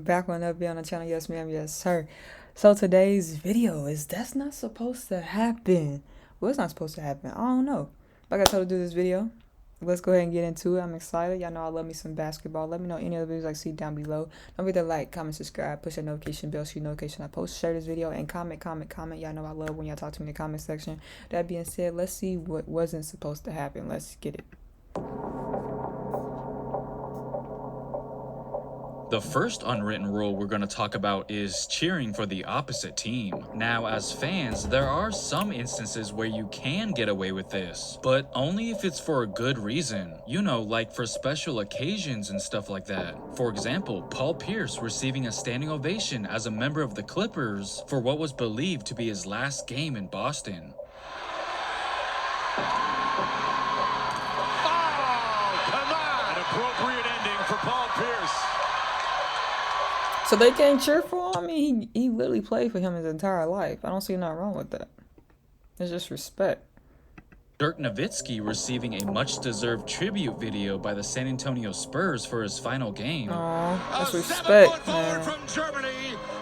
Back on up, be on the channel. Yes, ma'am. Yes, sir. So today's video is that's not supposed to happen. Well, it's not supposed to happen. I don't know. Like I told to do this video. Let's go ahead and get into it. I'm excited. Y'all know I love me some basketball. Let me know any other videos I see down below. Don't forget to like, comment, subscribe, push that notification bell so you notification I post, share this video, and comment. Y'all know I love when y'all talk to me in the comment section. That being said, let's see what wasn't supposed to happen. Let's get it. The first unwritten rule we're going to talk about is cheering for the opposite team. Now, as fans, there are some instances where you can get away with this, but only if it's for a good reason. You know, like for special occasions and stuff like that. For example, Paul Pierce receiving a standing ovation as a member of the Clippers for what was believed to be his last game in Boston. Oh, come on! An appropriate ending for Paul Pierce. So they can't cheer for him? I mean, he literally played for him his entire life. I don't see nothing wrong with that. It's just respect. Dirk Nowitzki receiving a much-deserved tribute video by the San Antonio Spurs for his final game. Aw, that's respect, man. From Germany,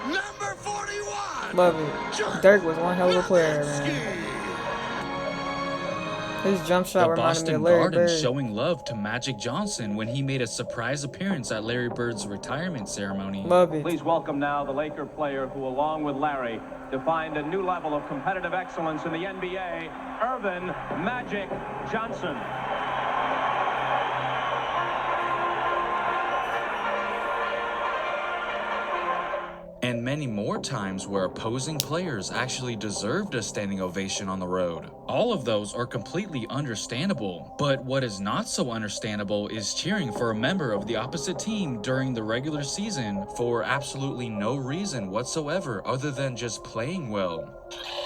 number 41. Love it. Dirk was one hell of a player, man. His jump shot reminded me of Larry Boston Garden Bird. showing love to Magic Johnson when he made a surprise appearance at Larry Bird's retirement ceremony. Love it. Please welcome now the Laker player who, along with Larry, defined a new level of competitive excellence in the NBA, Earvin Magic Johnson. And many more times where opposing players actually deserved a standing ovation on the road. All of those are completely understandable, but what is not so understandable is cheering for a member of the opposite team during the regular season for absolutely no reason whatsoever other than just playing well.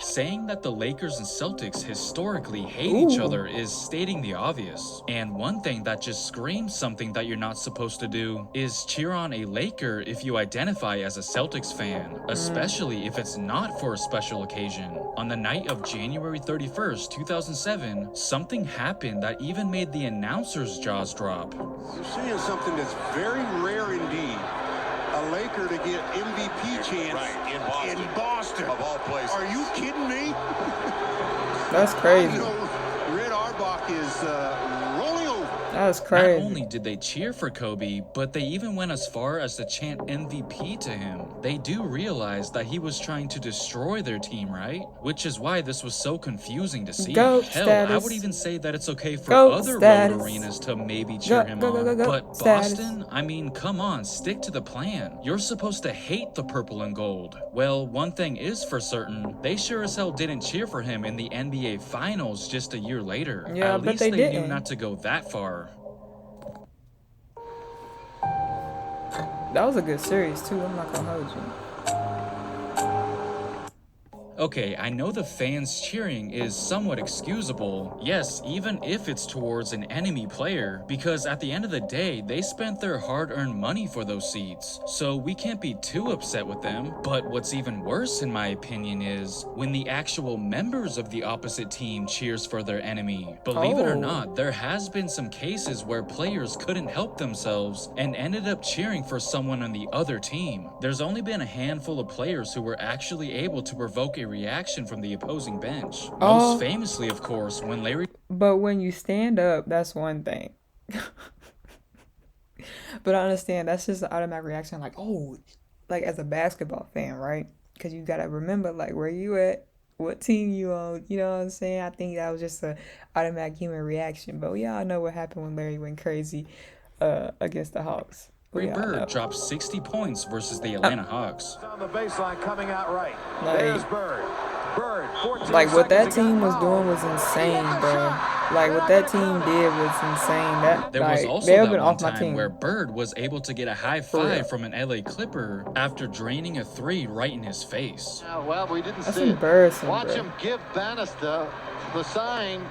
Saying that the Lakers and Celtics historically hate each other is stating the obvious. And one thing that just screams something that you're not supposed to do is cheer on a Laker if you identify as a Celtics fan, especially if it's not for a special occasion. On the night of January 31st, 2007, something happened that even made the announcers' jaws drop. You're seeing something that's very rare indeed. A Laker to get MVP chance in Boston. Of all places. Are you kidding me? That's crazy. You know, Red Auerbach is rolling over. That's crazy. Not only did they cheer for Kobe, but they even went as far as to chant MVP to him. They do realize that he was trying to destroy their team, right? Which is why this was so confusing to see. Goat Hell, status. I would even say that it's okay for Goat other status. road arenas to maybe cheer him on. But status. Boston? I mean, come on, stick to the plan. You're supposed to hate the purple and gold. Well, one thing is for certain, they sure as hell didn't cheer for him in the NBA Finals just a year later. Yeah, At I bet least they they didn't. knew not to go that far. That was a good series, too. I'm not gonna hold you. Okay, I know the fans cheering is somewhat excusable, yes, even if it's towards an enemy player, because at the end of the day, they spent their hard-earned money for those seats, so we can't be too upset with them. But what's even worse, in my opinion, is when the actual members of the opposite team cheers for their enemy. Believe it or not, there has been some cases where players couldn't help themselves and ended up cheering for someone on the other team. There's only been a handful of players who were actually able to provoke a reaction from the opposing bench. Most famously, of course, when Larry... But when you stand up, that's one thing. But I understand, that's just an automatic reaction. Like, oh, like as a basketball fan, right? Because you got to remember, like, where you at, what team you on, you know what I'm saying? I think that was just an automatic human reaction. But we all know what happened when Larry went crazy against the Hawks. Larry Bird dropped 60 points versus the Atlanta Hawks. On the baseline coming out right. There's Bird. Bird, 14 Like what that seconds, team was doing was insane, bro. Like what that team did was insane. That There was also they've that been one off my time team. where Bird was able to get a high five from an LA Clipper after draining a three right in his face. Well, we didn't That's see it. embarrassing, Watch bro. him give Bannister the sign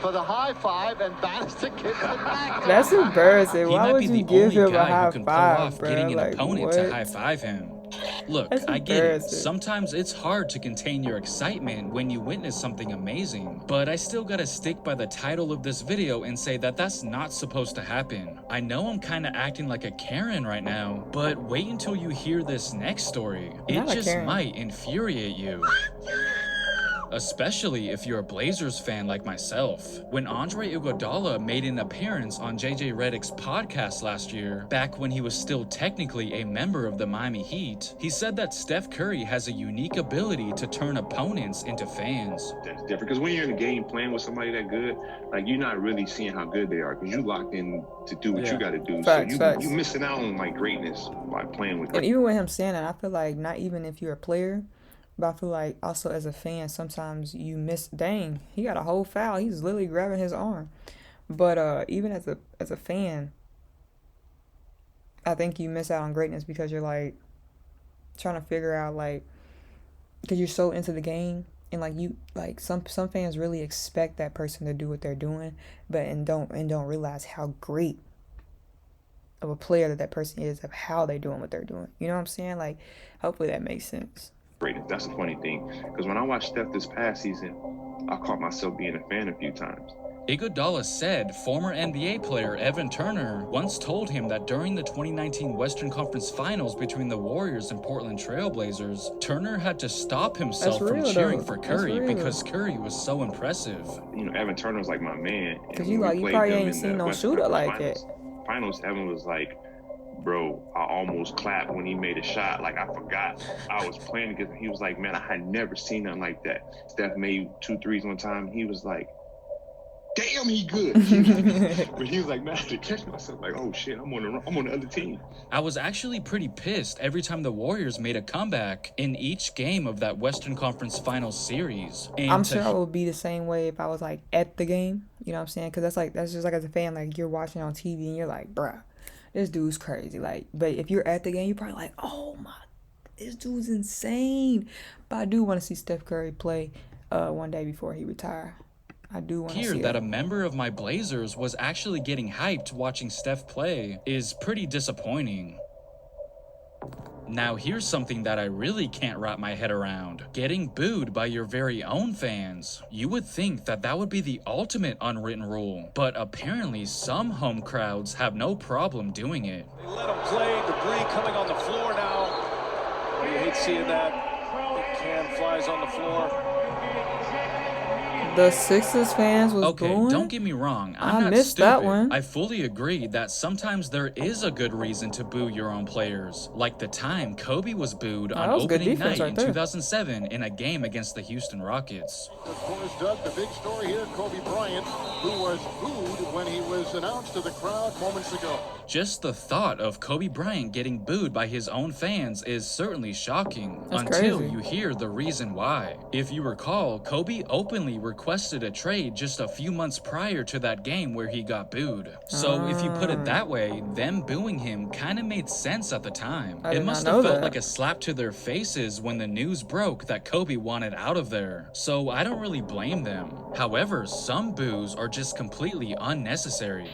for the high five, and Bannister gives it back. That's embarrassing. He Why might would be you the give only him a guy high who can pull five, off bro? getting an Like, opponent what? to high five him. Look, That's I get it. embarrassing. Sometimes it's hard to contain your excitement when you witness something amazing, but I still gotta stick by the title of this video and say that that's not supposed to happen. I know I'm kinda acting like a Karen right now, but wait until you hear this next story. It Not a just Karen. might infuriate you. Especially if you're a Blazers fan like myself. When Andre Iguodala made an appearance on JJ Redick's podcast last year, back when he was still technically a member of the Miami Heat, he said that Steph Curry has a unique ability to turn opponents into fans. That's different, because when you're in a game playing with somebody that good, like, you're not really seeing how good they are, because you locked in to do what you got to do. Facts, so you missing out on like greatness by playing with. And even with him saying that, I feel like not even if you're a player, but I feel like also as a fan, sometimes you miss. Dang, he got a whole foul. He's literally grabbing his arm. But even as a fan, I think you miss out on greatness because you're like trying to figure out, like, because you're so into the game, and like you like some fans really expect that person to do what they're doing, but and don't realize how great of a player that person is, of how they're doing what they're doing. You know what I'm saying? Like, hopefully that makes sense. Greatness. That's a funny thing, because when I watched Steph this past season, I caught myself being a fan a few times. Iguodala said former NBA player Evan Turner once told him that during the 2019 Western Conference Finals between the Warriors and Portland Trail Blazers, Turner had to stop himself from cheering for Curry because Curry was so impressive. You know, Evan Turner was like my man. Because you probably ain't seen no shooter like it. Finals, Evan was like, bro, I almost clapped when he made a shot. Like, I forgot I was playing against him. He was like, man, I had never seen nothing like that. Steph made 2 threes one time. He was like, damn, he good. But he was like, man, I had to catch myself. Like, oh shit, I'm on the other team. I was actually pretty pissed every time the Warriors made a comeback in each game of that Western Conference Finals series. And I'm sure I would be the same way if I was like at the game. You know what I'm saying? Because that's just like as a fan, like you're watching on TV and you're like, bruh, this dude's crazy. Like, but if you're at the game, you're probably like, oh my, this dude's insane. But I do want to see Steph Curry play one day before he retire. I do want to see that a member of my Blazers was actually getting hyped watching Steph play is pretty disappointing. Now here's something that I really can't wrap my head around. Getting booed by your very own fans. You would think that that would be the ultimate unwritten rule, but apparently some home crowds have no problem doing it. They let him play. Debris coming on the floor now. Oh, you hate seeing that. Big can flies on the floor. The Sixers fans was booing? Don't get me wrong. I'm not missed stupid. that one. I fully agree that sometimes there is a good reason to boo your own players. Like the time Kobe was booed on opening night in 2007 in a game against the Houston Rockets. Of course, Doug, the big story here, Kobe Bryant, who was booed when he was announced to the crowd moments ago. Just the thought of Kobe Bryant getting booed by his own fans is certainly shocking. That's until crazy. You hear the reason why. If you recall, Kobe openly requested a trade just a few months prior to that game where he got booed. So if you put it that way, them booing him kind of made sense at the time. It must have felt like a slap to their faces when the news broke that Kobe wanted out of there. So I don't really blame them. However, some boos are just completely unnecessary.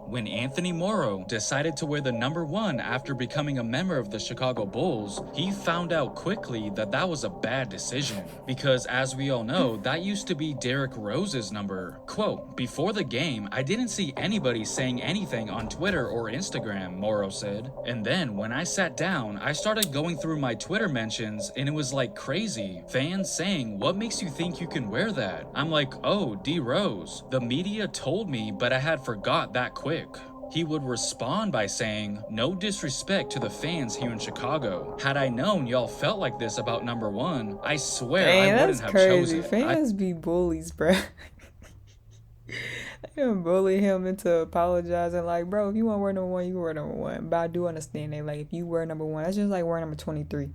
When Anthony Morrow decided to wear the number 1 after becoming a member of the Chicago Bulls, he found out quickly that that was a bad decision. Because as we all know, that used to be Derrick Rose's number. Quote, before the game, I didn't see anybody saying anything on Twitter or Instagram, Morrow said. And then when I sat down, I started going through my Twitter mentions and it was like crazy. Fans saying, what makes you think you can wear that? I'm like, oh, D Rose. The media told me, but I had forgot that quick. He would respond by saying, no disrespect to the fans here in Chicago. Had I known y'all felt like this about number 1, I swear I wouldn't have chosen it. Fans be bullies, bruh. They don't bully him into apologizing. Like, bro, if you want to wear number 1, you wear number 1. But I do understand that, like, if you wear number 1, that's just like wearing number 23.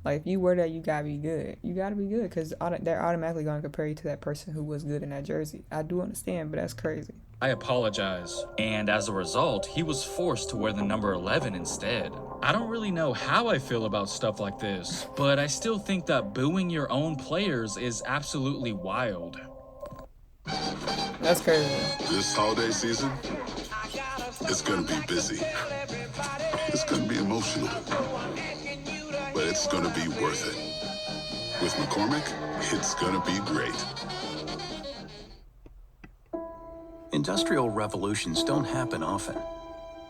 Like, if you wear that, you gotta be good. You gotta be good, because they're automatically gonna compare you to that person who was good in that jersey. I do understand, but that's crazy. I apologize. And as a result, he was forced to wear the number 11 instead. I don't really know how I feel about stuff like this, but I still think that booing your own players is absolutely wild. That's crazy. This holiday season, it's gonna be busy. It's gonna be emotional. But it's going to be worth it. With McCormick, it's going to be great. Industrial revolutions don't happen often,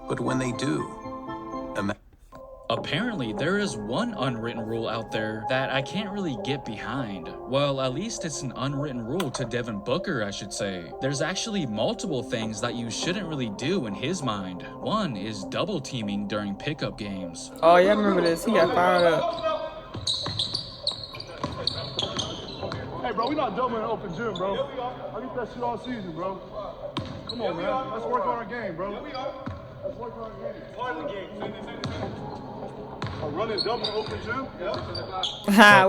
but when they do, Apparently, there is one unwritten rule out there that I can't really get behind. Well, at least it's an unwritten rule to Devin Booker, I should say. There's actually multiple things that you shouldn't really do in his mind. One is double teaming during pickup games. Oh, yeah, I remember this. He got fired up. Hey, bro, we not doubling an open gym, bro. I get that shit all season, bro. Come on, man. Let's work on our game, bro. Let's work on our game. Part of the game. Running double in the open gym?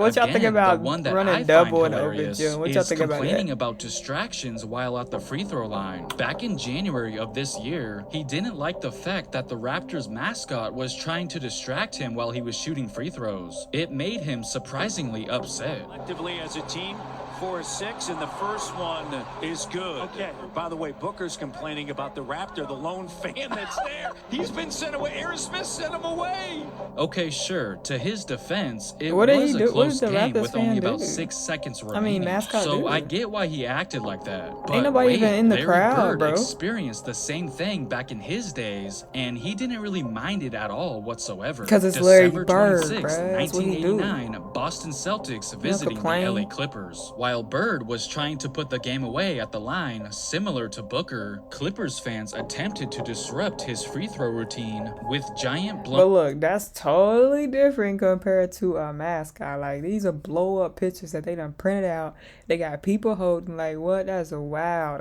What y'all think about running double in the open gym? What y'all think about that? Complaining about distractions while at the free throw line. Back in January of this year, he didn't like the fact that the Raptors mascot was trying to distract him while he was shooting free throws. It made him surprisingly upset. Collectively as a team, 4-6, and the first one is good. Okay. By the way, Booker's complaining about the Raptor, the lone fan that's there. He's been sent away. Aaron Smith sent him away. Okay, sure. To his defense, it was a close game with only about 6 seconds remaining. I mean, mascot so dude. I get why he acted like that. But ain't nobody even in the Larry crowd, Bird bro. experienced the same thing back in his days, and he didn't really mind it at all whatsoever. Because it's Larry December Bird, 26, bro. That's what he do. 1989, Boston Celtics visiting the LA Clippers. While Bird was trying to put the game away at the line, similar to Booker, Clippers fans attempted to disrupt his free throw routine with giant But look, that's totally different compared to a mascot. Like, these are blow up pictures that they done printed out. They got people holding, like, what? That's wild.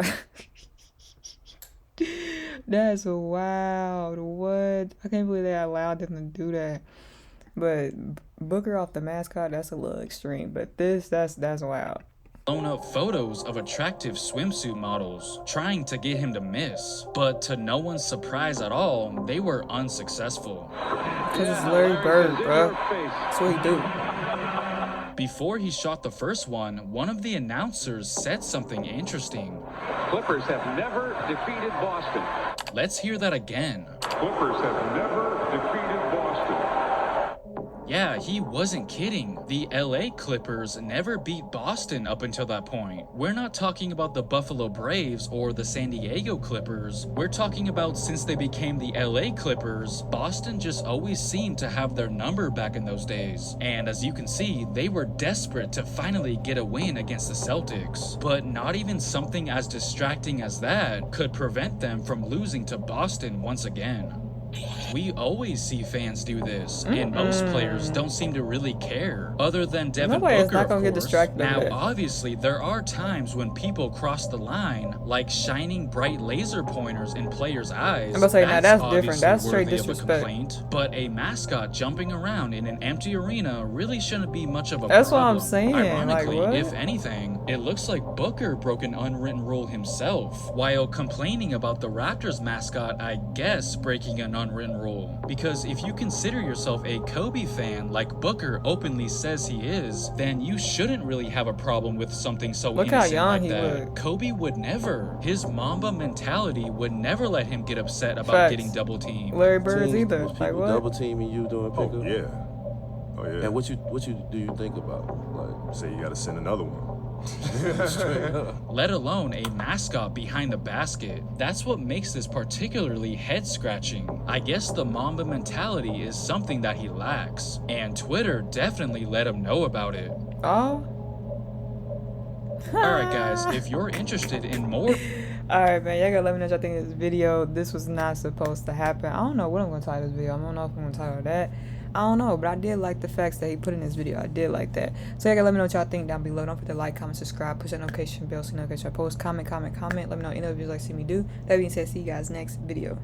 That's wild. What? I can't believe they allowed them to do that. But Booker off the mascot, that's a little extreme. But that's wild. Blown up photos of attractive swimsuit models, trying to get him to miss. But to no one's surprise at all, they were unsuccessful. Because it's Larry Bird, bro. That's what he do. Before he shot the first one of the announcers said something interesting. Clippers have never defeated Boston. Let's hear that again. Clippers have never defeated Boston. Yeah, he wasn't kidding. The LA Clippers never beat Boston up until that point. We're not talking about the Buffalo Braves or the San Diego Clippers. We're talking about since they became the LA Clippers, Boston just always seemed to have their number back in those days. And as you can see, they were desperate to finally get a win against the Celtics. But not even something as distracting as that could prevent them from losing to Boston once again. We always see fans do this, and most players don't seem to really care, other than Devin Booker, not gonna of get course. distracted Now, over obviously, there are times when people cross the line, like shining bright laser pointers in players' eyes. I'm about to say, now that's different. obviously That's straight worthy of a disrespect. complaint, but a mascot jumping around in an empty arena really shouldn't be much of a That's problem. what I'm saying. Ironically, Like, what? if anything, it looks like Booker broke an unwritten rule himself, while complaining about the Raptors mascot, I guess, breaking an unwritten rule. Because if you consider yourself a Kobe fan like Booker openly says he is, then you shouldn't really have a problem with something so Look how innocent young like he that. looked. Kobe would never. His Mamba mentality would never let him get upset about Facts. getting double teamed. Larry Bird's either. Was Like, people what? double teaming you doing pickup? Oh yeah. Oh yeah. And what do you think about? Like, say you gotta send another one. Let alone a mascot behind the basket. That's what makes this particularly head-scratching. I guess the Mamba mentality is something that he lacks, and Twitter definitely let him know about it. Oh. Alright guys, if you're interested in more... Alright, man, y'all gotta let me know what y'all think of this video. This was not supposed to happen. I don't know what I'm gonna title this video. I don't know if I'm gonna title that. I don't know, but I did like the facts that he put in this video. I did like that. So y'all gotta let me know what y'all think down below. Don't forget to like, comment, subscribe, push that notification bell so you know when I post. Comment. Let me know any other videos you like to see me do. That being said, see you guys next video.